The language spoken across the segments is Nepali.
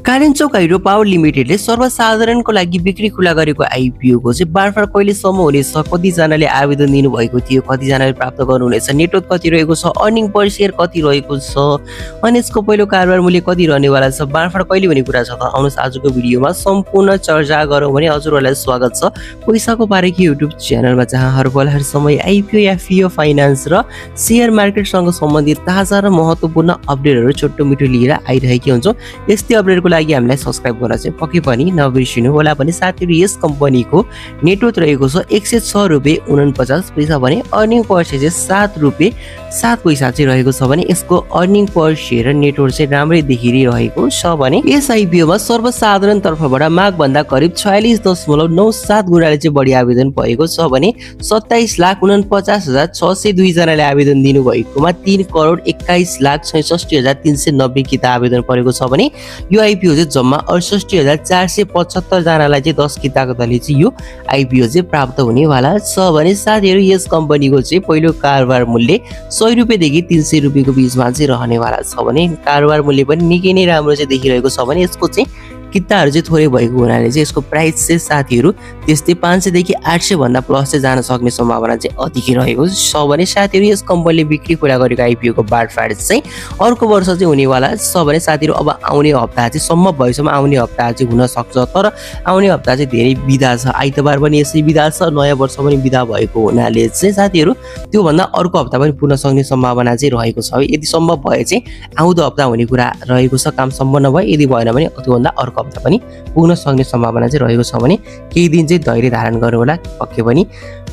कालिम्पोङ हाइड्रो पावर लिमिटेडले सर्वसाधारणको लागि बिक्री खुला गरेको आइपिओ को चाहिँ बाँडफाँड कहिलेसम्म हुनेछ, कतिजनाले आवेदन दिनुभएको थियो, कतिजनाले प्राप्त गर्नुहुनेछ, नेटवर्क कति रहेको छ, अर्निङ पर सेयर कति रहेको छ, अनि यसको पहिलो कारोबार मूल्य कति रहनेवाला छ, बाँडफाँड कहिले हुने कुरा छ त आउनुहोस् आजको भिडियोमा सम्पूर्ण चर्चा गरौँ भने हजुरहरूलाई स्वागत छ पैसाको बारेकी युट्युब च्यानलमा, जहाँ हर पल हर समय आइपिओ या फिओ फाइनान्स र सेयर मार्केटसँग सम्बन्धित ताजा र महत्त्वपूर्ण अपडेटहरू छोटो मिठो लिएर आइरहेकी हुन्छौँ। यस्तै अपडेटको लागि हामीलाई सब्स्क्राइब गर्न चाहिँ पक्कै पनि नबिर्सिनु होला। भने साथीहरु, यस कम्पनीको नेटवर्थ रहेको छ 106 रुपैयाँ 49 पैसा भने अर्निङ पर सेयर चाहिँ 7 रुपैयाँ 7 पैसा चाहिँ रहेको छ भने यसको अर्निङ पर सेयर र नेटवर्थ चाहिँ राम्रै देखिरहेको छ। भने यस आइपिओमा सर्वसाधारण तर्फबाट माग भन्दा करिब 46.97 गुणाले चाहिँ बढी आवेदन भएको छ भने 27,49,602 जनाले आवेदन दिनु भएकोमा 3,21,66,390 किता आवेदन परेको छ भने यो आइपिओ चाहिँ जम्मा 68,475 जनालाई चाहिँ 10 किताको दरले चाहिँ यो आइपिओ चाहिँ प्राप्त हुनेवाला छ। भने साथीहरु, यस कम्पनीको चाहिँ पहिलो कारोबार मूल्य 100 रुपैयाँदेखि 300 रुपैयाँको बीचमा चाहिँ रहनेवाला छ भने कारोबार मूल्य पनि निकै नै राम्रो चाहिँ देखिरहेको छ। भने यसको चाहिँ किताहरू चाहिँ थोरै भएको हुनाले चाहिँ यसको प्राइस चाहिँ साथीहरु त्यस्तै 500 देखि 800 भन्दा प्लस चाहिँ जान सक्ने सम्भावना चाहिँ अधिकै रहेको छ। भने साथीहरु, यस कम्पनीले बिक्री खुला गरेको आइपिओ को बाँडफाँड चाहिँ अर्को वर्ष चाहिँ हुनेवाला छ। भने साथीहरु, अब आउने हप्ता चाहिँ सम्भव भएसम्म आउने हप्ता चाहिँ हुन सक्छ, तर आउने हप्ता चाहिँ धेरै बिदा छ, आइतबार पनि यसै बिदा छ, नयाँ वर्ष पनि बिदा भएको हुनाले चाहिँ साथीहरु त्यो भन्दा अर्को हप्ता पनि पुग्न सक्ने सम्भावना चाहिँ रहेको छ। यदि सम्भव भए चाहिँ आउँदो हप्ता हुने कुरा रहेको छ, काम सम्पन्न भए, यदि भएन भने त्योभन्दा अर्को हप्ता पनि पुग्न सक्ने सम्भावना चाहिँ रहेको छ। भने केही दिन चाहिँ धैर्य धारण गर्नु होला, पक्कै पनि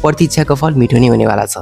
प्रतीक्षाको फल मिठो नै हुनेवाला छ।